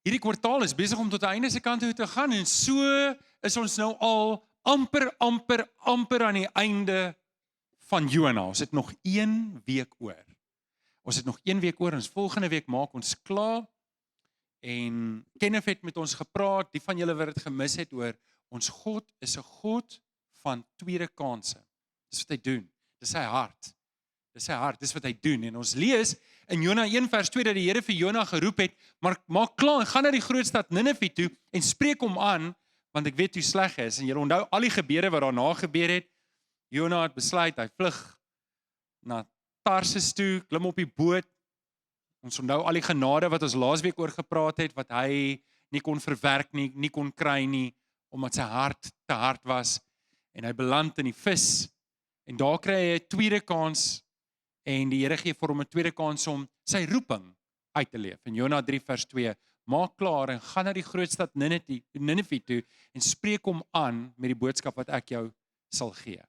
hierdie kwartaal is besig om tot die einde se kant toe te gaan, en so is ons nou al amper aan die einde van Jona. Ons het nog 1 week oor. Ons het nog 1 week oor, ons volgende week maak ons klaar, en Kenneth het met ons gepraat, die van julle wat dit gemis het, oor ons God is 'n God van tweede kanse. Dis wat hy doen, dis sy hart. Dis wat hy doen, en ons lees in Jona 1 vers 2 dat die Here vir Jona geroep het, maar maak klaar en gaan na die groot stad Ninive toe en spreek hom aan, want ek weet hoe sleg hy is, en julle onthou al die gebeure wat daarna gebeur het. Jona het besluit, hy vlug na Tarsis toe, klim op die boot. Ons onthou al die genade wat ons laasweek oor gepraat het, wat hy nie kon verwerk nie, nie kon kry nie, omdat sy hart te hard was, en hy beland in die vis, en daar kry hy 'n tweede kans, en die Here gee vir hom 'n tweede kans om sy roeping uit te leef. In Jona 3 vers 2, maak klaar en gaan na die groot stad Ninive toe, en spreek hom aan met die boodskap wat ek jou sal gee.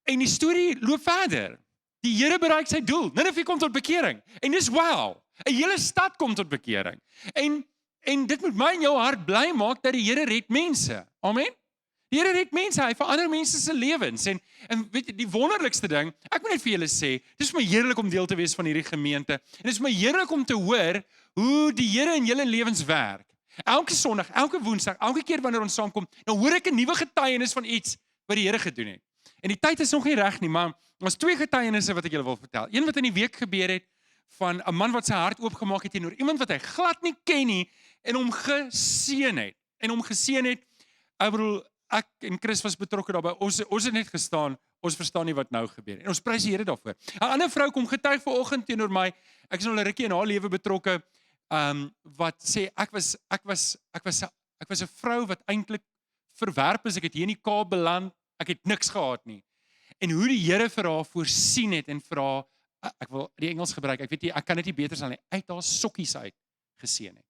En die storie loop verder. Die Here bereik sy doel. Ninive kom tot bekering. En dis wow. 'n hele stad kom tot bekering. En dit moet my en jou hart bly maak dat die Here red mense. Amen. Die Here red mense, hy verander mense se lewens. En weet jy, die wonderlikste ding, ek moet net vir julle sê, dis vir my heerlik om deel te wees van hierdie gemeente. En dis vir my heerlik om te hoor hoe die Here in julle lewens werk. Elke Sondag, elke Woensdag, elke keer wanneer ons saamkom, dan hoor ek 'n nuwe getuienis van iets wat die Here gedoen het. En die tyd is nog nie reg nie, maar ons 2 getuienisse wat ek julle wil vertel. Een wat in die week gebeur het, van 'n man wat sy hart oopgemaak het teenoor iemand wat hy glad nie ken nie, en hom geseën het. Ek bedoel, ek en Chris was betrokke daarbey, ons het net gestaan, ons verstaan nie wat nou gebeur, en ons prys die Here daarvoor. 'n ander vrou kom getuig vanoggend teenoor my, ek is al 'n rukkie in haar lewe betrokke, wat sê, ek was 'n vrou wat eintlik verwerp is, ek het hier in die Kaap beland, ek het niks gehad nie. En hoe die Here vir haar voorsien het, en vir haar, ek wil die Engels gebruik, ek weet nie, ek kan dit nie beter sal nie, uit haar sokkies uit geseën het.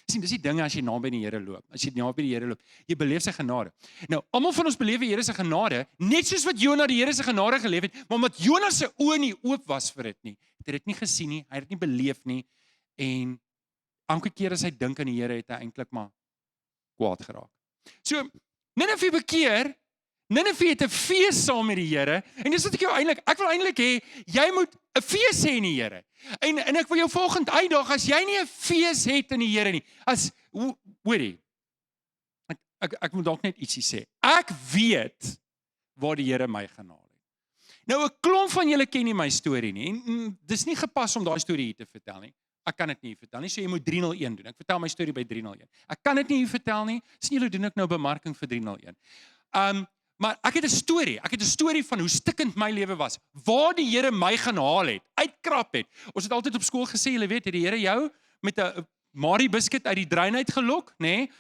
Sien, dis die dinge as jy naby die Here loop. As jy naby die Here loop, jy beleef sy genade. Nou, almal van ons beleef die Here se genade, net soos wat Jona die Here se genade geleef het, maar omdat Jona se oë nie oop was vir dit nie, het hy dit nie gesien nie, hy het dit nie beleef nie, en elke keer as hy dink aan die Here, het hy eintlik maar kwaad geraak. So, Ninive bekeer, Ninive het 'n fees saam met die Here, en dis wat ek wil eintlik hê, jy moet 'n fees hê in die Here. En ek wil jou volgende uitdaag, as jy nie 'n fees het in die Here nie, hoorie, ek moet dalk net ietsie sê. Ek weet waar die Here my gaan haal het. Nou, 'n klomp van julle ken nie my storie nie, en dis nie gepas om daai storie hier te vertel nie. Ek kan dit nie vertel nie, so jy moet 301 doen. Ek vertel my storie by 301. Ek kan dit nie hier vertel nie, sien julle, doen ek nou bemarking vir 301. Maar ek het 'n storie van hoe stikkend my lewe was, waar die Here my gaan haal het, uitkrap het. Ons het altyd op skool gesê, julle weet, het die Here jou met 'n Marie biscuit uit die drein uitgelok, nê?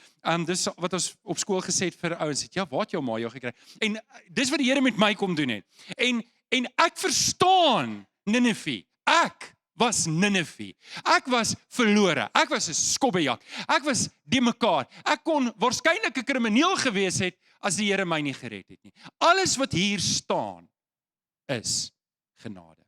Dis wat ons op skool gesê het vir ouens, ja, waar het jou ma jou gekry? En dis wat die Here met my kom doen het. En ek verstaan Ninive. Ek was Ninive. Ek was verlore. Ek was 'n skobbejak. Ek was de mekaar. Ek kon waarskynlik 'n krimineel gewees het as die Here my nie gered het nie. Alles wat hier staan is genade.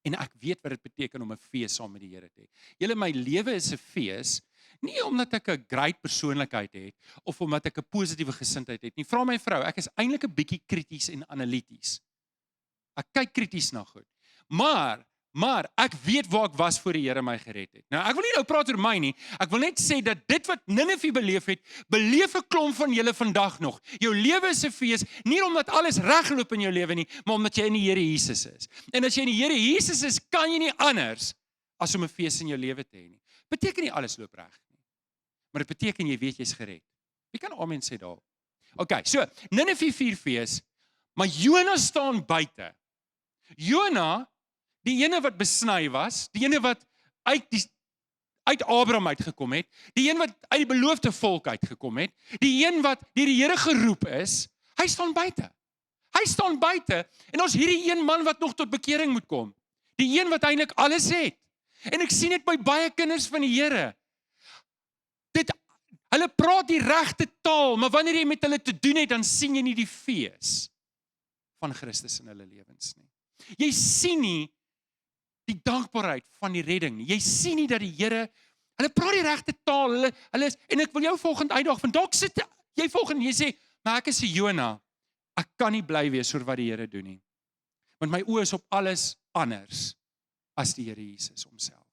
En ek weet wat dit beteken om 'n fees saam met die Here te hê. Julle, my lewe is 'n fees, nie omdat ek 'n great persoonlikheid het of omdat ek 'n positiewe gesindheid het nie. Vra my vrou, ek is eintlik 'n bietjie krities en analities. Ek kyk krities na goed. Maar ek weet waar ek was voor die Here my gered het. Nou, ek wil nie nou praat oor my nie. Ek wil net sê dat dit wat Ninive beleef het, beleef 'n klomp van julle vandag nog. Jou lewe is 'n fees, nie omdat alles regloop in jou lewe nie, maar omdat jy in die Here Jesus is. En as jy in die Here Jesus is, kan jy nie anders as om 'n fees in jou lewe te hê nie. Beteken nie alles loop reg nie. Maar dit beteken jy weet jy's gered. Wie kan amen sê daar? Okay, so Ninive vier fees, maar Jona staan buite. Jona, die ene wat besny was, die ene wat uit Abraham uitgekom het, die een wat uit die beloofde volk uitgekom het, die een wat deur die Here geroep is, hy staan buite. Hy staan buite, en ons hierdie een man wat nog tot bekering moet kom. Die een wat eintlik alles het. En ek sien dit by baie kinders van die Here. Hulle praat die regte taal, maar wanneer jy met hulle te doen het, dan sien jy nie die fees van Christus in hulle lewens nie. Jy sien nie die dankbaarheid van die redding nie. Jy sien nie dat die Here, hulle praat die regte taal, hulle is, en ek wil jou volgende uitdaag, want dalk sit jy volgende, jy sê, maar ek is 'n Jona, ek kan nie bly wees oor wat die Here doen nie. Want my oë is op alles anders as die Here Jesus homself.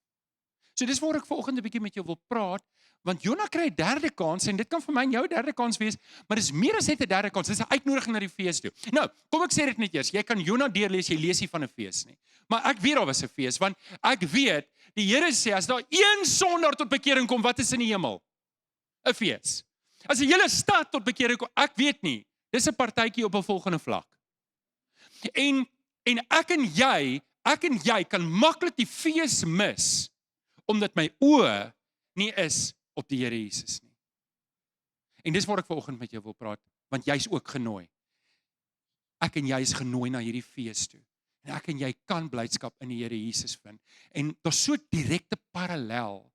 So dis waar ek vanoggend 'n bietjie met jou wil praat, want Jona kry 'n derde kans, en dit kan vir my en jou 'n derde kans wees, maar dis meer as net 'n derde kans, dis 'n uitnodiging na die fees toe. Nou, kom ek sê dit net eers, jy kan Jona deurlees, jy lees nie van 'n fees nie. Maar ek weet daar was 'n fees, want ek weet, die Here sê, as daar een sondaar tot bekering kom, wat is in die hemel? 'n Fees. As 'n hele stad tot bekering kom, ek weet nie, dis 'n partytjie op 'n volgende vlak. En ek en jy kan maklik die fees mis, omdat my oë nie is op die Here Jesus nie. En dis waar ek vanoggend met jou wil praat, want jy's ook genooi. Ek en jy is genooi na hierdie fees toe. En ek en jy kan blydskap in die Here Jesus vind. En daar's so direkte parallel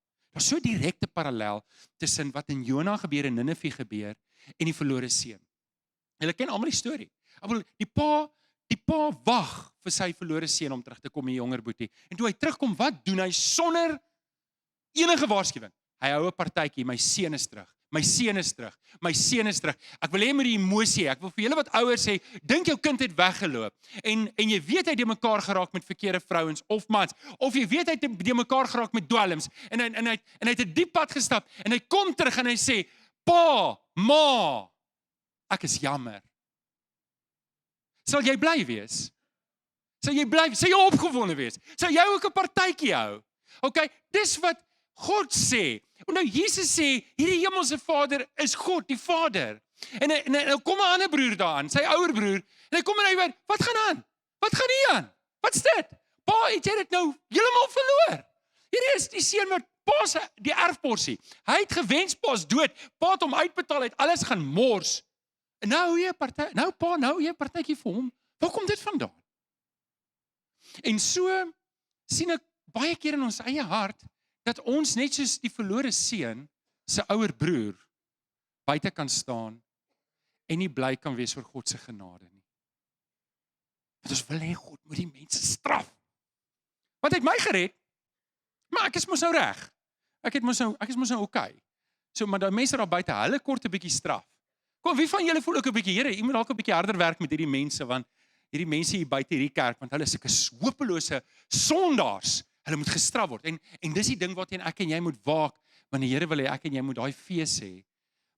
tussen wat in Jona gebeur en Ninive gebeur en die verlore seun. Julle ken almal die storie. Ek bedoel, die pa wag vir sy verlore seun om terug te kom, die jonger boetie. En toe hy terugkom, wat doen hy sonder enige waarskuwing? Hy hou 'n partytjie, my seun is terug. My seun is terug. My seun is terug. Ek wil hê met die emosie, ek wil vir julle wat ouers sê, dink jou kind het weggeloop. En jy weet hy het mekaar geraak met verkeerde vrouens of mans, of jy weet hy het mekaar geraak met dwelms en hy het 'n diep pad gestap en hy kom terug en hy sê, "Pa, ma, ek is jammer." Sal jy bly wees? Sal jy opgewonde wees? Sal jy ook 'n partytjie hou? Okay, dis wat God sê. En nou Jesus sê, hierdie hemelse Vader is God, die Vader. En nou kom 'n ander broer daaraan, sy ouer broer, en hy kom en hy weet, wat gaan aan? Wat gaan hier aan? Wat's dit? Pa, het jy dit nou heeltemal verloor? Hierdie is die seun wat pa se die erfporsie. Hy het gewens pa's dood. Pa het hom uitbetaal, het alles gaan mors. En nou jy 'n party, nou jy 'n partytjie vir hom. Waar kom dit vandaan? En so sien ek baie keer in ons eie hart dat ons net soos die verlore seun se ouer broer buite kan staan en nie bly kan wees oor God se genade nie. Want ons wil hê God moet die mense straf. Want hy het my gered, maar ek is mos nou reg. Ek is mos nou okay. So maar daai mense daar buite, hulle kort 'n bietjie straf. Kom, wie van julle voel ook 'n bietjie, Here, jy moet dalk 'n bietjie harder werk met hierdie mense, want hierdie mense hier buite hierdie kerk, want hulle is sulke hopelose sondaars. Hulle moet gestraf word. En dis die ding waarteen ek en jy moet waak, want die Here wil hê ek en jy moet daai fees hê.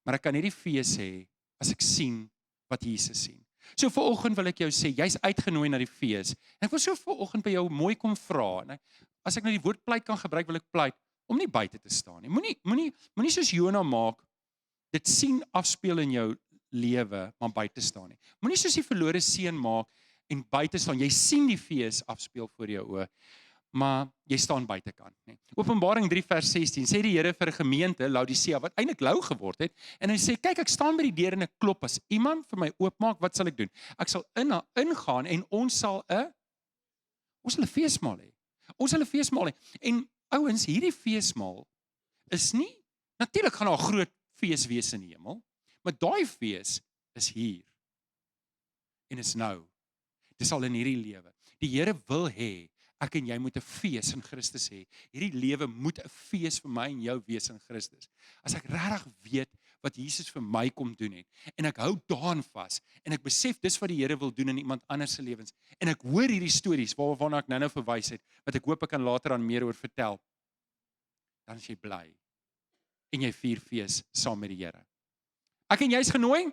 Maar ek kan nie die fees hê as ek sien wat Jesus sien. So vanoggend wil ek jou sê, jy's uitgenooi na die fees. En ek wil so vanoggend by jou mooi kom vra. En as ek nou die woord pleit kan gebruik, wil ek pleit om nie buite te staan nie. Moenie soos Jona maak, dit sien afspeel in jou lewe, maar buite staan nie. Moenie soos die verlore seun maak en buite staan. Jy sien die fees afspeel voor jou oë, maar jy staan buitekant, nie. Openbaring 3 vers 16 sê die Here vir 'n gemeente, Laodicea, wat eintlik lou geword het, en hy sê, kyk, ek staan by die deur en ek klop, as iemand vir my oopmaak, wat sal ek doen? Ek sal ingaan en ons sal 'n feesmaal hê. Ons sal 'n feesmaal hê. En ouens, hierdie feesmaal is nie, natuurlik gaan daar 'n groot fees wees in die hemel, maar daai fees is hier. En is nou. Dis al in hierdie lewe. Die Here wil hê ek en jy moet 'n fees in Christus hê. Hierdie lewe moet 'n fees vir my en jou wees in Christus. As ek regtig weet wat Jesus vir my kom doen het, en ek hou daaraan vas, en ek besef dis wat die Here wil doen in iemand anders se lewens, en ek hoor hierdie stories waarna ek nou verwys het, wat ek hoop ek kan later aan meer oor vertel, dan is jy bly, en jy vier fees saam met die Here. Ek en jy is genooi,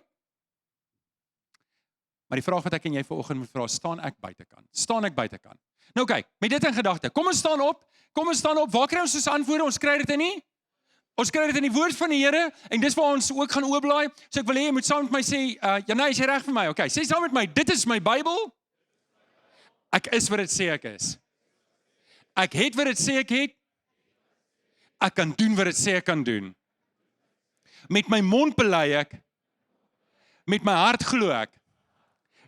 maar die vraag wat ek en jy vanoggend moet vra, staan ek buitekant? Staan ek buitekant? Nou kyk, met dit in gedagte, kom ons staan op, waar kry ons ons antwoorde? Ons kry dit in nie? Ons kry dit in die woord van die Here, en dis waar ons ook gaan oopblaai. So ek wil hê jy moet saam met my sê, Janai, is jy reg vir my? Okay, sê saam met my, dit is my Bybel. Ek is wat dit sê ek is. Ek het wat dit sê ek het. Ek kan doen wat dit sê ek kan doen. Met my mond bely ek, met my hart glo ek,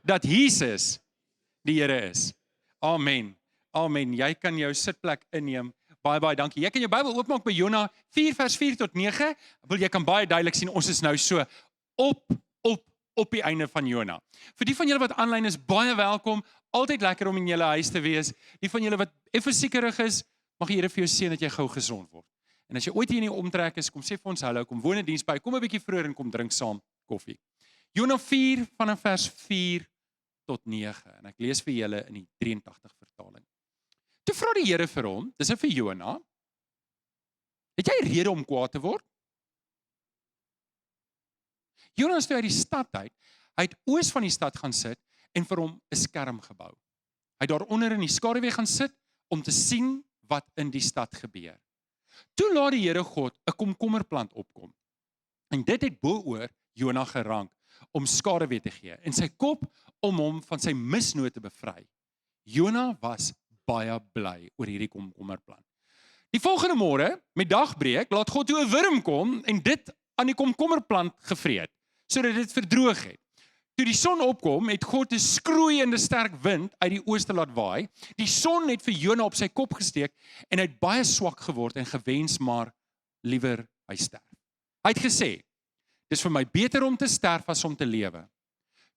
dat Jesus die Here is. Amen. Amen. Jy kan jou sitplek inneem. Baie dankie. Jy kan jou Bybel oopmaak by Jona 4 vers 4 tot 9. Wil jy kan baie duidelik sien, ons is nou so op op die einde van Jona. Vir die van julle wat aanlyn is, baie welkom. Altyd lekker om in julle huis te wees. Die van julle wat effe siekerig is, mag die Here vir jou seën dat jy gou gesond word. En as jy ooit hier in die omtrek is, kom sê vir ons hallo, kom woon in diens by, kom 'n bietjie vroeër en kom drink saam koffie. Jona 4 vanaf vers 4 tot 9 en ek lees vir julle in die 83 vertaling. Toe vra die Here vir hom, dis vir Jona, het jy rede om kwaad te word? Jona is toe uit die stad uit, hy het oos van die stad gaan sit en vir hom 'n skerm gebou. Hy het daaronder in die skaduwee gaan sit om te sien wat in die stad gebeur. Toe laat die Here God 'n komkommerplant opkom. En dit het bo-oor Jona gerank om skaduwee te gee en sy kop om hom van sy misnood te bevry. Jona was baie bly oor hierdie komkommerplant. Die volgende môre, met dagbreek, laat God toe 'n wurm kom en dit aan die komkommerplant gevreet, sodat dit verdroog het. Toe die son opkom, het God 'n skroeiende sterk wind uit die ooste laat waai. Die son het vir Jona op sy kop gesteek en hy het baie swak geword en gewens maar liewer hy sterf. Hy het gesê, dis vir my beter om te sterf as om te lewe.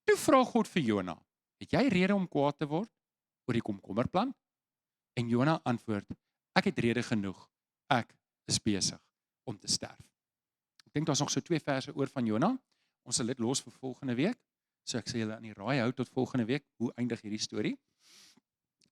Toe vra God vir Jona, het jy rede om kwaad te word oor die komkommerplant? En Jona antwoord, ek het rede genoeg, ek is besig om te sterf. Ek dink daar's nog so 2 verse oor van Jona. Ons sal dit los vir volgende week. So ek sê julle aan die raai hou tot volgende week. Hoe eindig hierdie storie?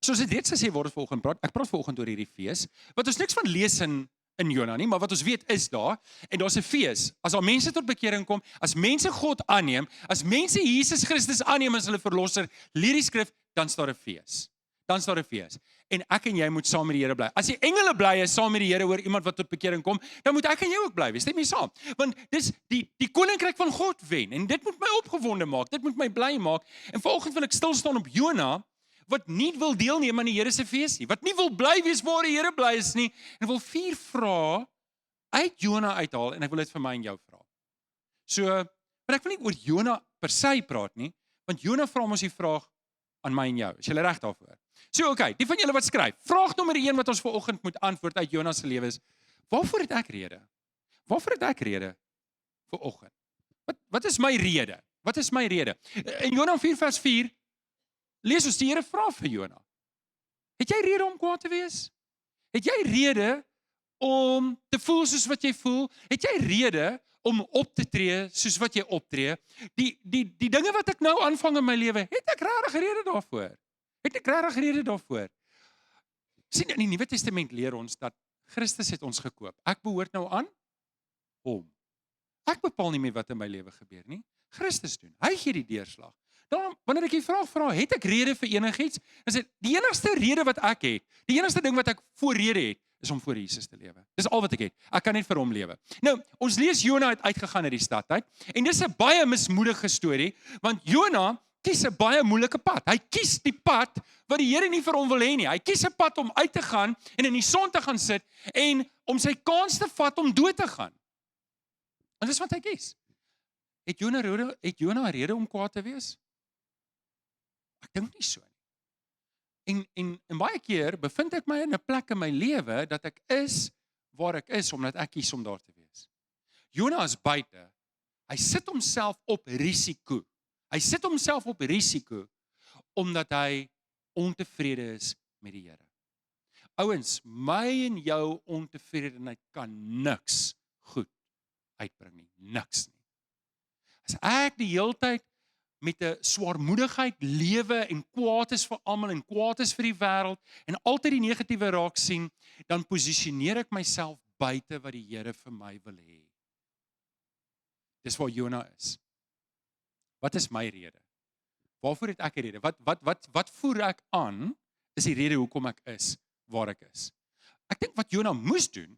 Soos dit reeds gesê word volgende praat. Ek praat volgende oor hierdie fees. Wat ons niks van lees in Jona nie, maar wat ons weet is daar en daar's 'n fees. As daar mense tot bekering kom, as mense God aanneem, as mense Jesus Christus aanneem as hulle verlosser, leer die skrif, dan staan 'n fees. Dan staan 'n fees. En ek en jy moet saam met die Here bly. As die engele bly is saam met die Here oor iemand wat tot bekering kom, dan moet ek en jy ook bly. Stem jy saam? Want dis die koninkryk van God wen en dit moet my opgewonde maak. Dit moet my bly maak. En vanoggend wil ek stil staan op Jona wat nie wil deelneem aan die Here se fees nie. Wat nie wil bly wees waar die Here bly is nie en wil 4 vrae uit Jona uithaal en ek wil dit vir my en jou vra. So, maar ek wil nie oor Jona per se praat nie, want Jona vra ons die vraag aan my en jou. Is jy reg daarvoor? So okay, die van julle wat skryf, vraag nommer 1 wat ons vanoggend moet antwoord uit Jona se lewe is, waarvoor het ek rede? Waarvoor het ek rede vanoggend? Wat is my rede? Wat is my rede? In Jona 4 vers 4 lees ons die Here vra vir Jona. Het jy rede om kwaad te wees? Het jy rede om te voel soos wat jy voel? Het jy rede om op te tree soos wat jy optree? Die dinge wat ek nou aanvang in my lewe, het ek regtig rede daarvoor? Het ek regtig rede daarvoor? Sien, in die Nuwe Testament leer ons dat Christus het ons gekoop. Ek behoort nou aan hom. Ek bepaal nie meer wat in my lewe gebeur nie. Christus doen. Hy gee die deurslag. Dan wanneer ek die vraag vra, het ek rede vir enigiets? Dan sê die enigste rede wat ek het, die enigste ding wat ek voorrede het, is om voor Jesus te lewe. Dis al wat ek het. Ek kan net vir hom lewe. Nou, ons lees Jona het uitgegaan uit die stad uit en dis 'n baie mismoedige storie, want Jona kies 'n baie moeilike pad. Hy kies die pad wat die Here nie vir hom wil hê nie. Hy kies 'n pad om uit te gaan en in die son te gaan sit en om sy kans te vat om dood te gaan. En dis wat hy kies. Het Jona rede om kwaad te wees? Ek dink nie so nie. En baie keer bevind ek my in 'n plek in my lewe dat ek is waar ek is omdat ek kies om daar te wees. Jona is buite. Hy sit homself op risiko. Hy sit homself op risiko omdat hy ontevrede is met die Here. Ouens, my en jou ontevredenheid kan niks goed uitbring nie. Niks nie. As ek die heeltyd met 'n swaarmoedigheid lewe en kwaad is vir almal en kwaad is vir die wêreld en altyd die negatiewe raak sien, dan posisioneer ek myself buite wat die Here vir my wil hê. Dis waar Jona is. Wat is my rede? Waarvoor het ek 'n rede? Wat voer ek aan is die rede hoekom ek is waar ek is. Ek dink wat Jona moes doen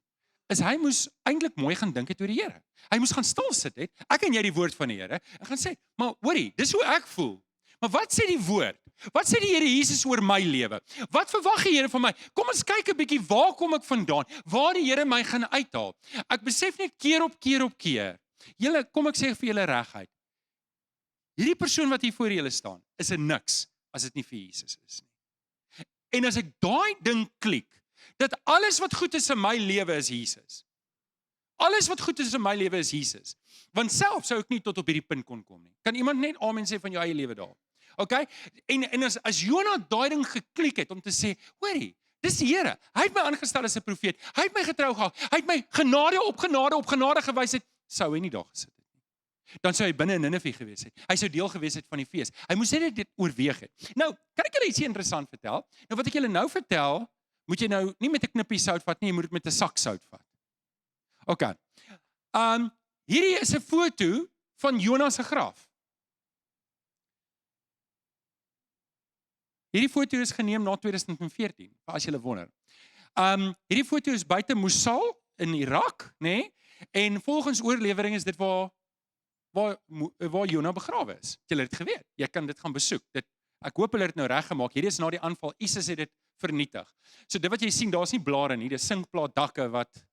is hy moes eintlik mooi gaan dink het oor die Here. Hy moes gaan stil sit het. Ek en jy die woord van die Here en gaan sê, maar hoorie, dis hoe ek voel. Maar wat sê die woord? Wat sê die Here Jesus oor my lewe? Wat verwag die Here van my? Kom ons kyk 'n bietjie waar kom ek vandaan? Waar die Here my gaan uithaal? Ek besef net keer op keer. Julle, kom ek sê vir julle reguit. Hierdie persoon wat hier voor julle staan, is 'n niks as dit nie vir Jesus is nie. En as ek daai ding klik, dat alles wat goed is in my lewe is Jesus. Alles wat goed is in my lewe is Jesus. Want self sou ek nie tot op hierdie punt kon kom nie. Kan iemand net amen sê van jou eie lewe daar? Okay? En as Jona daai ding geklik het om te sê, hoorie, dis die Here. Hy het my aangestel as 'n profeet. Hy het my getrou gehou. Hy het my genade op genade gewys het, sou hy nie daar gesit het nie. Dan sou hy binne in Ninive gewees het. Hy sou deel gewees het van die fees. Hy moes net dit oorweeg het. Nou, kan ek julle ietsie interessant vertel? Nou wat ek julle nou vertel, moet jy nou nie met 'n knippie sout vat nie, jy moet dit met 'n sak sout vat. Okay. Hierdie is 'n foto van Jona se graf. Hierdie foto is geneem na 2014, as julle wonder. Hierdie foto is buite Mosul in Irak, nê? En volgens oorlewering is dit waar Jona begrawe is. Julle het dit geweet. Jy kan dit gaan besoek. Ek hoop hulle het dit nou reggemaak. Hierdie is na die aanval. ISIS het dit vernietig. So dit wat jy sien, daar's nie blare nie, dis sinkplaatdakke wat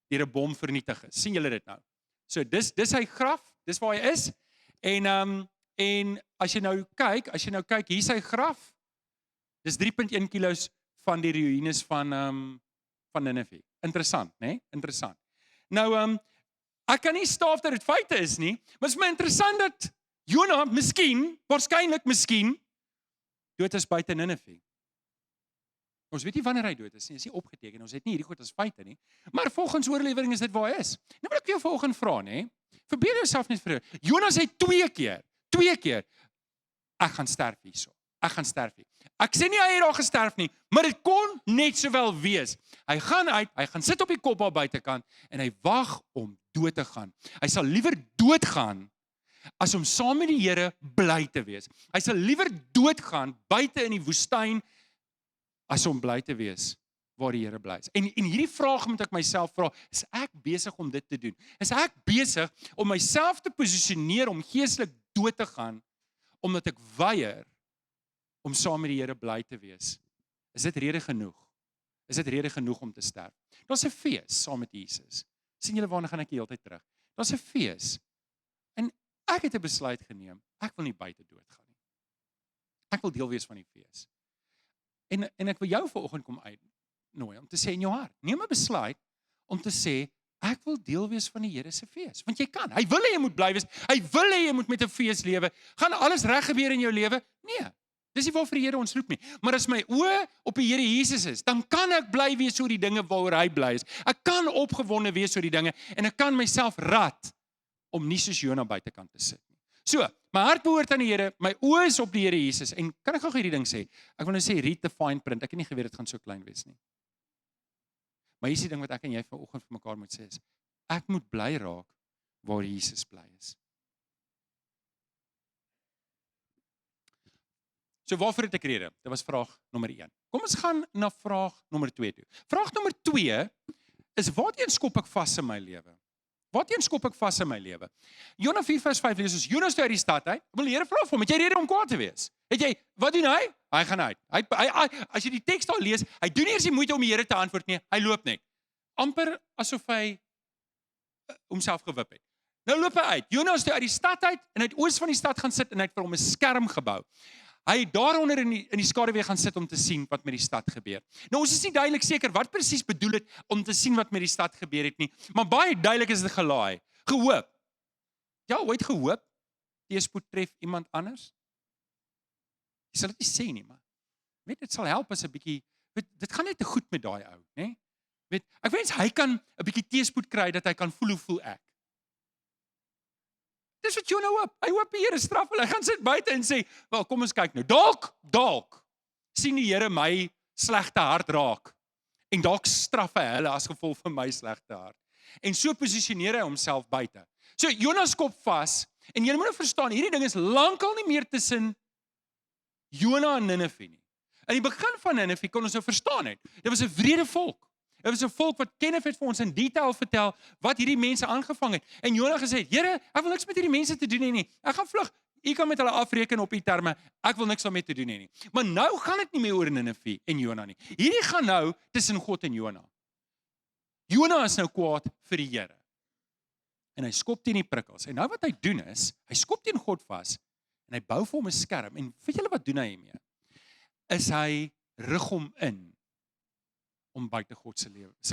deur 'n bom vernietig is. Sien julle dit nou? So dis sy graf, dis waar hy is. En as jy nou kyk, hier sy graf. Dis 3.1 kilos van die ruïnes van Ninive. Interessant, né? Interessant. Nou ek kan nie staaf dat dit feite is nie, maar dit is my interessant dat Jona waarskynlik dood is buite Ninive. Ons weet nie wanneer hy dood is nie, is nie opgeteken. Ons het nie hierdie goed as feite nie. Maar volgens oorlewering is dit waar hy is. Nou wil ek jou vanoggend vra, né? Verbeel jouself net vir Jona sê twee keer, ek gaan sterf hierso. Ek gaan sterf hier. Ek sê nie hy het daar gesterf nie, maar dit kon net sowel wees. Hy gaan uit, hy gaan sit op die kop daar buitekant en hy wag om dood te gaan. Hy sal liewer doodgaan as om saam met die Here bly te wees. Hy sal liewer doodgaan buite in die woestyn as om bly te wees waar die Here bly is. En hierdie vraag moet ek myself vra, is ek besig om dit te doen? Is ek besig om myself te posisioneer om geestelik dood te gaan omdat ek weier om saam met die Here bly te wees? Is dit rede genoeg? Is dit rede genoeg om te sterf? Daar's 'n fees saam met Jesus. Sien julle waarna gaan ek die hele tyd terug? Daar's 'n fees. En ek het 'n besluit geneem. Ek wil nie buite doodgaan nie. Ek wil deel wees van die fees. En ek wil jou vanoggend kom uitnooi om te sê in jou hart, neem 'n besluit om te sê ek wil deel wees van die Here se fees. Want jy kan. Hy wil hê jy moet bly wees. Hy wil hê jy moet met 'n fees lewe. Gaan alles reg gebeur in jou lewe? Nee. Dis nie waarvoor die Here ons roep nie. Maar as my oë op die Here Jesus is, dan kan ek bly wees oor die dinge waaroor hy bly is. Ek kan opgewonde wees oor die dinge en ek kan myself rad om nie soos Jona buitekant te sit nie. So, my hart behoort aan die Here, my oë is op die Here Jesus en kan ek gou hierdie ding sê? Ek wil nou sê read the fine print. Ek het nie geweet dit gaan so klein wees nie. Maar hier is die ding wat ek en jy vanoggend vir mekaar moet sê is, ek moet bly raak waar Jesus bly is. So waarvoor het ek rede? Dit was vraag nommer 1. Kom ons gaan na vraag nommer 2 toe. Vraag nommer 2 is, waarteen skop ek vas in my lewe? Waarteen skop ek vas in my lewe? Jona 4:5 lees ons, Jona toe uit die stad uit. Wil die Here vra vir hom, het jy rede om kwaad te wees? Wat doen hy? Hy gaan uit. As jy die teks daar lees, hy doen nie eers die moeite om die Here te antwoord nie, hy loop net. Amper asof hy homself gewip het. Nou loop hy uit. Jona toe uit die stad uit en hy het oos van die stad gaan sit en hy het vir hom 'n skerm gebou. Hy het daaronder in die skaduwee gaan sit om te sien wat met die stad gebeur. Nou ons is nie duidelik seker wat presies bedoel het om te sien wat met die stad gebeur het nie, maar baie duidelik is dit gelaai. Gehoop. Ja, ooit gehoop teëspoed tref iemand anders? Jy sal dit nie sê nie, maar weet dit sal help as 'n bietjie, dit gaan net te goed met daai ou, né? Weet, ek wens hy kan 'n bietjie teëspoed kry dat hy kan voel hoe voel ek. Dis wat Jona hoop. Hy hoop die Here straf hulle. Hy gaan sit buite en sê, "Wel, kom ons kyk nou. Dalk sien die Here my slegte hart raak en dalk straf hy hulle as gevolg van my slegte hart." En so posisioneer hy homself buite. So Jona skop vas en jy moet nou verstaan, hierdie ding is lankal nie meer tussen Jona en Ninive nie. In die begin van Ninive kon ons nou verstaan het. Dit was 'n wrede volk. Dit was 'n volk wat Kenneth het vir ons in detail vertel wat hierdie mense aangevang het. En Jona gesê, "Here, ek wil niks met hierdie mense te doen hê nie. Ek gaan vlug. U kan met hulle afreken op u terme. Ek wil niks daarmee te doen hê nie." Maar nou gaan dit nie meer oor Ninive en Jona nie. Hierdie gaan nou tussen God en Jona. Jona is nou kwaad vir die Here. En hy skop teen die prikkels. En nou wat hy doen is, hy skop teen God vas en hy bou vir hom 'n skerm. En weet julle wat doen hy hiermee? Is hy rig hom in om buite God se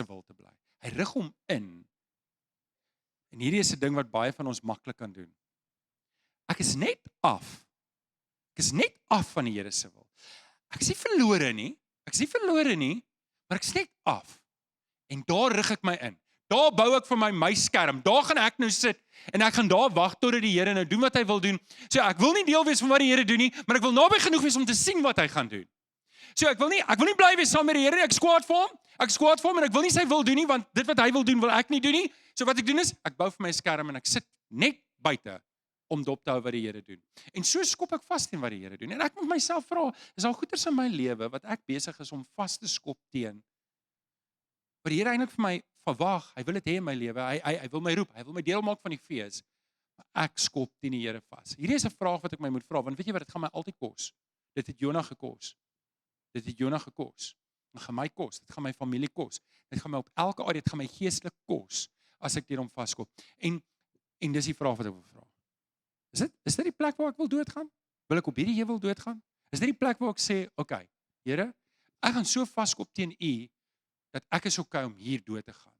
wil te bly. Hy rig hom in En hierdie is 'n ding wat baie van ons maklik kan doen. Ek is net af. Ek is net af van die Here se wil. Ek is nie verlore nie, maar ek is net af. En daar rig ek my in. Daar bou ek vir my skerm. Daar gaan ek nou sit en ek gaan daar wag totdat die Here nou doen wat hy wil doen. So ek wil nie deel wees van wat die Here doen nie, maar ek wil naby genoeg wees om te sien wat hy gaan doen. So ek wil nie bly wees saam met die Here nie. Ek is kwaad vir hom en ek wil nie sy wil doen nie, want dit wat hy wil doen, wil ek nie doen nie. So wat ek doen is, ek bou vir my skerm en ek sit net buite om dop te hou wat die Here doen. En so skop ek vas teen wat die Here doen. En ek moet myself vra, is daar goeters in my lewe wat ek besig is om vas te skop teen? Wat die Here eintlik vir my verwag, hy wil dit hê in my lewe. Hy wil my roep, hy wil my deel maak van die fees. Maar ek skop teen die Here vas. Hierdie is 'n vraag wat ek my moet vra, want weet jy wat, dit gaan my altyd kos. Dit het Jonah gekos. Dit gaan my kos, dit gaan my familie kos. Dit gaan my op elke area, dit gaan my geestelik kos as ek teen hom vaskop. En dis die vraag wat ek wil vra. Is dit die plek waar ek wil doodgaan? Wil ek op hierdie heuwel doodgaan? Is dit die plek waar ek sê, okay, Here, ek gaan so vaskop teen U dat ek is okay om hier dood te gaan.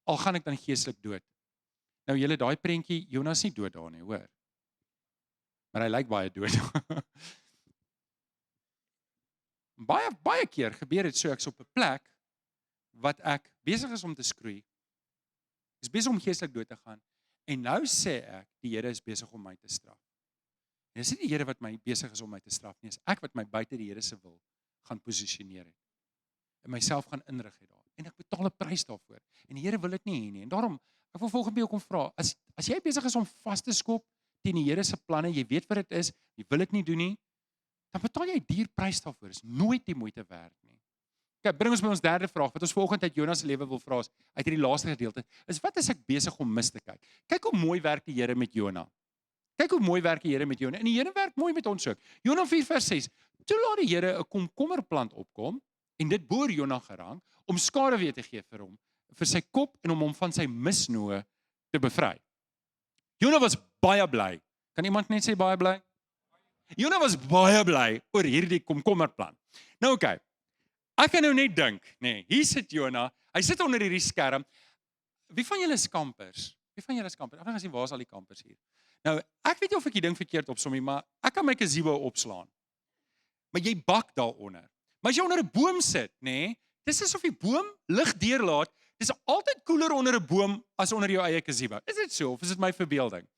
Al gaan ek dan geestelik dood. Nou julle, daai prentjie, Jonah is nie dood daar nie, hoor. Maar hy lyk baie dood. Baie keer gebeur dit so, ek is op 'n plek wat ek besig is om te skroei. Ek is besig om geestelik dood te gaan. En nou sê ek, die Here is besig om my te straf. En dis nie die Here wat my besig is om my te straf nie, is ek wat my buite die Here se wil gaan posisioneer het. En myself gaan inrig het daar. En ek betaal 'n prys daarvoor. En die Here wil dit nie hê nie. En daarom, ek wil volgens by jou kom vra, as jy besig is om vas te skop teen die Here se planne, jy weet wat dit is, jy wil dit nie doen nie, dan betaal jy 'n duur prys daarvoor. Is nooit die moeite werd nie. Kyk, bring ons by ons derde vraag, wat ons volgende uit Jonah se lewe wil vra is, uit hierdie laaste gedeelte, is wat is ek besig om mis te kyk? Kyk hoe mooi werk die Here met Jonah. En die Here werk mooi met ons ook. Jonah 4 vers 6, toe laat die Here 'n komkommerplant opkom, en dit boor Jonah gerang, om skaduwee te gee vir hom, vir sy kop en om hom van sy misnoë te bevry. Jonah was baie bly. Kan iemand net sê baie bly? Jonah was baie bly oor hierdie komkommerplant. Nou okay, ek kan nou net dink, hier sit Jonah, hy sit onder hierdie skerm. Wie van julle is kampers? Ek gaan sien, waar is al die kampers hier? Nou, ek weet nie of ek die ding verkeerd opsom nie, maar ek kan my gazebo opslaan. Maar jy bak daaronder. Maar as jy onder 'n boom sit, dis asof die boom lig deurlaat. Dis altyd koeler onder 'n boom as onder jou eie gazebo. Is dit so of is dit my verbeelding?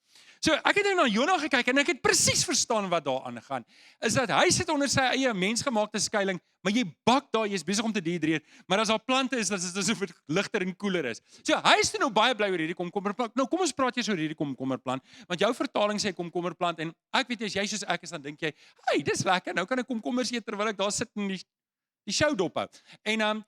So ek het nou na Jonah gekyk en ek het presies verstaan wat daar aangaan. Is dat hy sit onder sy eie mensgemaakte skuiling, maar jy bak daar, jy's besig om te dehydreer, maar as daar plante is, dan is dit asof dit ligter en koeler is. So hy is nou baie bly oor hierdie komkommerplant. Nou kom ons praat eers oor hierdie komkommerplant, want jou vertaling sê komkommerplant en ek weet as jy soos ek is, dan dink jy, "Hey, dis lekker, nou kan ek komkommers eet terwyl ek daar sit en die show dophou." En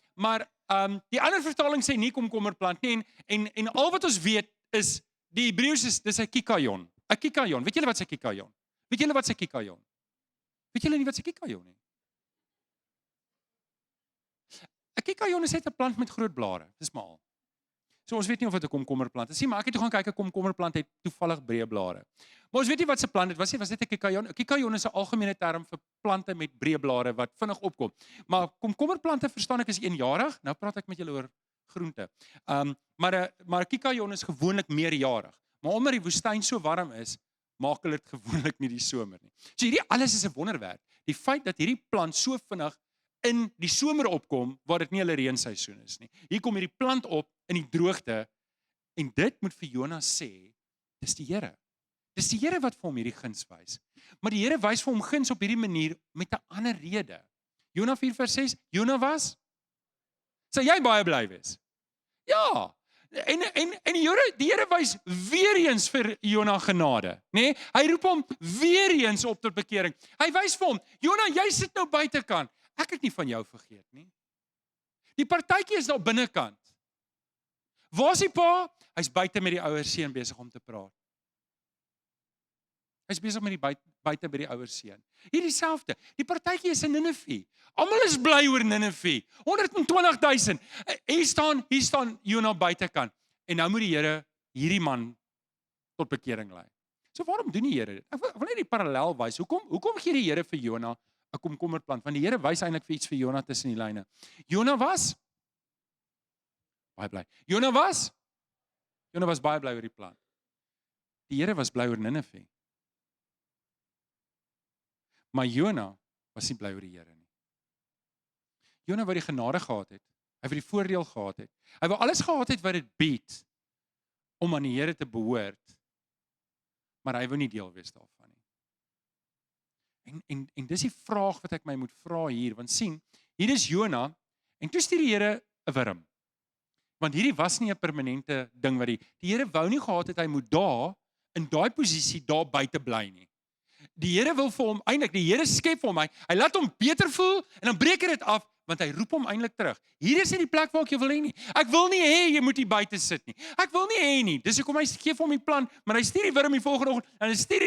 die ander vertaling sê nie komkommerplant nie en al wat ons weet is die Hebreëus is dis 'n kikajon. 'n Kikajon. Weet julle wat 'n kikajon? Weet julle wat 'n kikajon? Weet julle nie wat 'n kikajon nie? 'n Kikajon is net 'n plant met groot blare. Dis maar al. So ons weet nie of dit 'n komkommerplant is nie, maar ek het toe gaan kyk 'n komkommerplant het toevallig breë blare. Maar ons weet nie wat se plant dit was nie. Was dit 'n kikajon? 'n Kikajon is 'n algemene term vir plante met breë blare wat vinnig opkom. Maar komkommerplante verstaan ek is eenjarig. Nou praat ek met julle oor groente. Maar 'n kikajon is gewoonlik meerjarig. Maar omdat die woestyn so warm is, maak hulle dit gewoonlik nie die somer nie. So hierdie alles is 'n wonderwerk. Die feit dat hierdie plant so vinnig in die somer opkom, waar dit nie hulle reenseisoen is nie. Hier kom hierdie plant op in die droogte en dit moet vir Jonah sê, dis die Here. Dis die Here wat vir hom hierdie guns wys. Maar die Here wys vir hom guns op hierdie manier met 'n ander rede. Jonah 4 vers 6, Jonah was? Sal jy baie bly wees? Ja. En die Here wys weer eens vir Jonah genade, nê? Hy roep hom weer eens op tot bekering. Hy wys vir hom, Jonah, jy sit nou buitekant. Ek het nie van jou vergeet nie. Die partytjie is daar binnekant. Waar is die pa? Hy's buite met die ouer seun besig om te praat. Hy's besig met die buite by die ouer seun. Hier dieselfde. Die partytjie is in Ninive. Almal is bly oor Ninive. 120,000. Hier staan Jonah buitekant. En nou moet die Here hierdie man tot bekering lei. So waarom doen die Here dit? Ek wil net die parallel wys. Hoekom gee die Here vir Jonah 'n komkommerplant? Want die Here wys eintlik vir iets vir Jonah tussen die lyne. Jonah was baie bly. Jonah Jona was baie bly oor die plan. Die Here was bly oor Ninive. Maar Jona was nie bly oor die Here nie. Jona wou die genade gehad het, hy wou die voordeel gehad het, hy wou alles gehad het wat dit bied, om aan die Here te behoort, maar hy wou nie deel wees daarvan nie. En dis die vraag wat ek my moet vra hier, want sien, hier is Jona, en toe stuur die Here 'n wurm. Want hierdie was nie 'n permanente ding wat die Here wou nie gehad het, hy moet daar, in daai posisie, daar buite bly nie. Die Here wil vir hom, eintlik, die Here skep vir hom, hy laat hom beter voel, en dan breek hy dit af, want hy roep hom eintlik terug. Hier is nie die plek waar ek jou wil hê nie. Ek wil nie hê jy moet hier buite sit nie. Ek wil nie hê nie. Dis hoekom hy gee vir hom die plan, maar hy stuur die wurm die volgende oggend, en hy stuur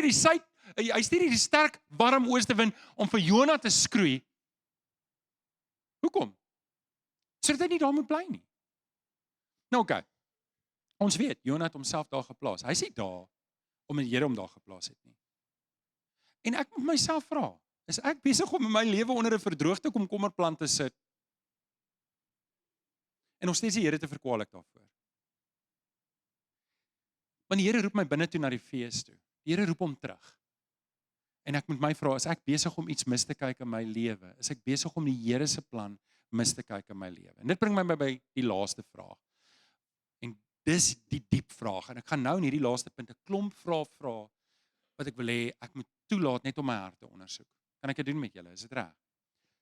hierdie sterk, warm oostewind, om vir Jona te skroei. Hoekom? Sodat hy nie daar moet bly nie. Nou oké, ons weet, Jona het homself daar geplaas. Hy is nie daar, omdat die Here hom daar geplaas het nie. En ek moet myself vra, is ek besig om in my lewe onder 'n verdroogde komkommerplant te sit? En nog steeds die Here te verkwalik daarvoor. Want die Here roep my binne toe na die fees toe. Die Here roep hom terug. En ek moet my vra, is ek besig om iets mis te kyk in my lewe? Is ek besig om die Here se plan mis te kyk in my lewe? En dit bring my by die laaste vraag. En dis die diep vraag. En ek gaan nou in hierdie laaste punt 'n klomp vrae vra wat ek wil hê ek moet toelaat net om my hart te ondersoek. Kan ek dit doen met julle? Is dit reg?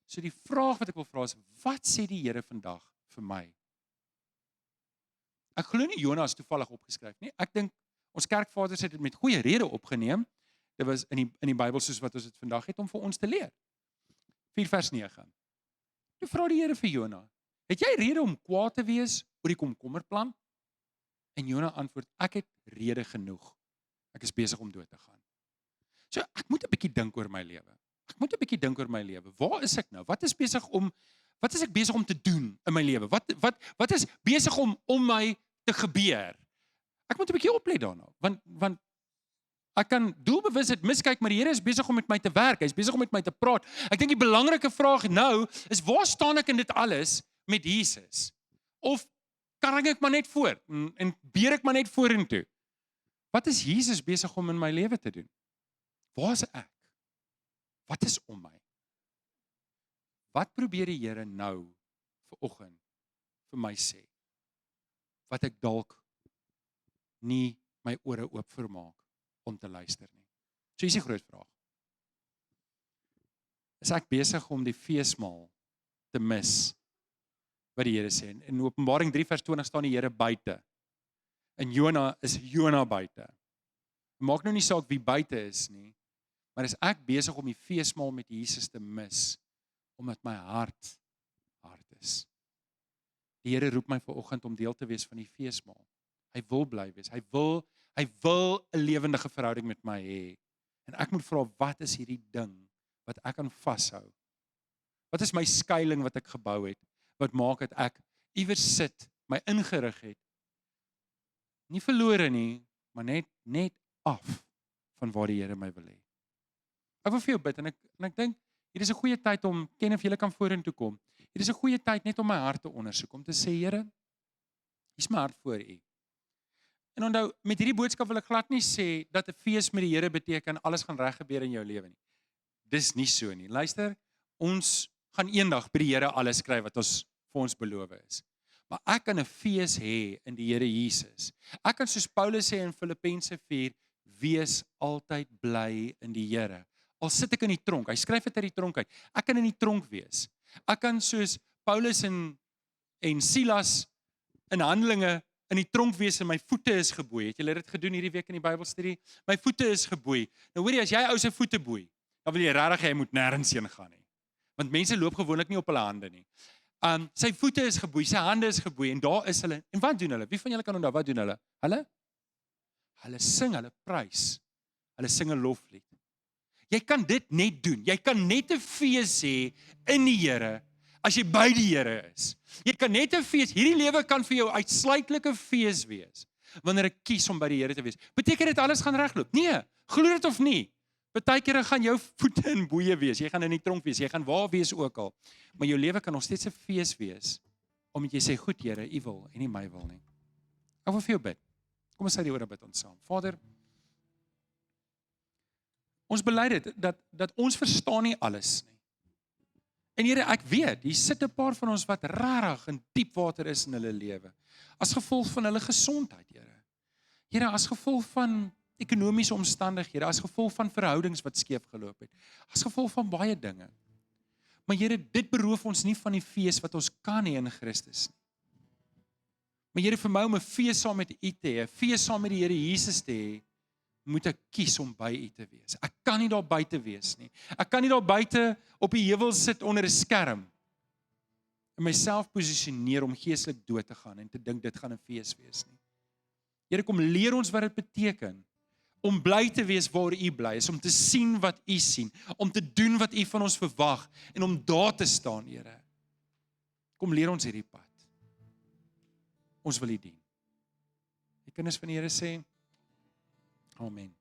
So die vraag wat ek wil vra is, wat sê die Here vandag vir my? Ek glo nie Jona is toevallig opgeskryf nie. Ek dink ons kerkvaders het dit met goeie rede opgeneem. Dit was in die Bybel soos wat ons dit vandag het om vir ons te leer. 4 vers 9. Toe vra die Here vir Jona, het jy rede om kwaad te wees oor die komkommerplant? En Jona antwoord, ek het rede genoeg. Ek is besig om dood te gaan. So ek moet 'n bietjie dink oor my lewe. Waar is ek nou? Wat is ek besig om te doen in my lewe? Wat is besig om my te gebeur? Ek moet 'n bietjie oplet daarna, want ek kan doelbewus dit miskyk, maar die Here is besig om met my te werk. Hy is besig om met my te praat. Ek dink die belangrike vraag nou is, waar staan ek in dit alles met Jesus? Of kan ek maar net voort en beer ek maar net vorentoe? Wat is Jesus besig om in my lewe te doen? Waar is ek? Wat is om my? Wat probeer die Here nou vanoggend vir my sê? Wat ek dalk nie my ore oop vermaak om te luister nie. So hier is die groot vraag. Is ek besig om die feesmaal te mis wat die Here sê? In Openbaring 3 vers 20 staan die Here buite. En Jona is Jona buite. Maak nou nie saak wie buite is nie, maar is ek besig om die feesmaal met Jesus te mis, omdat my hart is. Die Here roep my vanoggend om deel te wees van die feesmaal. Hy wil bly wees. Hy wil 'n lewendige verhouding met my hê. En ek moet vra, wat is hierdie ding wat ek kan vashou? Wat is my skuiling wat ek gebou het? Wat maak dat ek iewers sit, my ingerig het? Nie verlore nie, maar net af van waar die Here my wil hê. Ek wil vir jou bid, en ek dink, hier is 'n goeie tyd om, ken of julle kan vorentoe kom. Hier is 'n goeie tyd net om my hart te ondersoek, om te sê, Here, hier is my hart voor U. En onthou, met hierdie boodskap wil ek glad nie sê dat 'n fees met die Here beteken alles gaan reg gebeur in jou lewe nie. Dis nie so nie. Luister, ons gaan eendag by die Here alles kry wat ons vir ons beloof is. Maar ek kan 'n fees hê in die Here Jesus. Ek kan soos Paulus sê in Filippense 4, wees altyd bly in die Here. Al sit ek in die tronk, hy skryf dit uit die tronk uit. Ek kan in die tronk wees. Ek kan soos Paulus en Silas in Handelinge in die tronk wees en my voete is geboei. Het julle dit gedoen hierdie week in die Bybelstudie? My voete is geboei. Nou hoor jy, as jy ou se voete boei, dan wil jy regtig hy moet nêrens heen gaan nie. Want mense loop gewoonlik nie op hulle hande nie. Sy voete is geboei, sy hande is geboei en daar is hulle. En wat doen hulle? Wie van julle kan onthou wat doen hulle? Hulle sing, hulle prys. Hulle sing 'n loflied. Jy kan dit net doen. Jy kan net 'n fees hê in die Here as jy by die Here is. Jy kan net 'n fees, hierdie lewe kan vir jou uitsluitlike fees wees wanneer ek kies om by die Here te wees. Beteken dit alles gaan regloop? Nee, glo dit of nie. Partykeer gaan jou voete in boeye wees. Jy gaan in die tronk wees, jy gaan waar wees ook al. Maar jou lewe kan nog steeds 'n fees wees omdat jy sê, goed Here, U wil en nie my wil nie. Ek wil vir jou bid. Kom ons sê die oor bid ons saam. Vader, ons bely dit, dat ons verstaan nie alles nie. En Here, ek weet, hier sit 'n paar van ons wat rarig in diep water is in hulle lewe. As gevolg van hulle gesondheid, Here. Here, as gevolg van ekonomiese omstandighede, as gevolg van verhoudings wat skeef geloop het, as gevolg van baie dinge. Maar Here, dit beroof ons nie van die fees wat ons kan hê in Christus nie. Maar Here, vir my om 'n fees saam met U te hê, 'n fees saam met die Here Jesus te hê, moet ek kies om by U te wees. Ek kan nie daar buite wees nie. Ek kan nie daar buite op die heuwel sit onder 'n skerm en myself posisioneer om geestelik dood te gaan en te dink dit gaan 'n fees wees nie. Here, kom leer ons wat dit beteken om bly te wees waar U bly is, om te sien wat U sien, om te doen wat U van ons verwag en om daar te staan, Here. Kom leer ons hierdie pad. Ons wil U dien. Die kinders van die Here sê, Amen.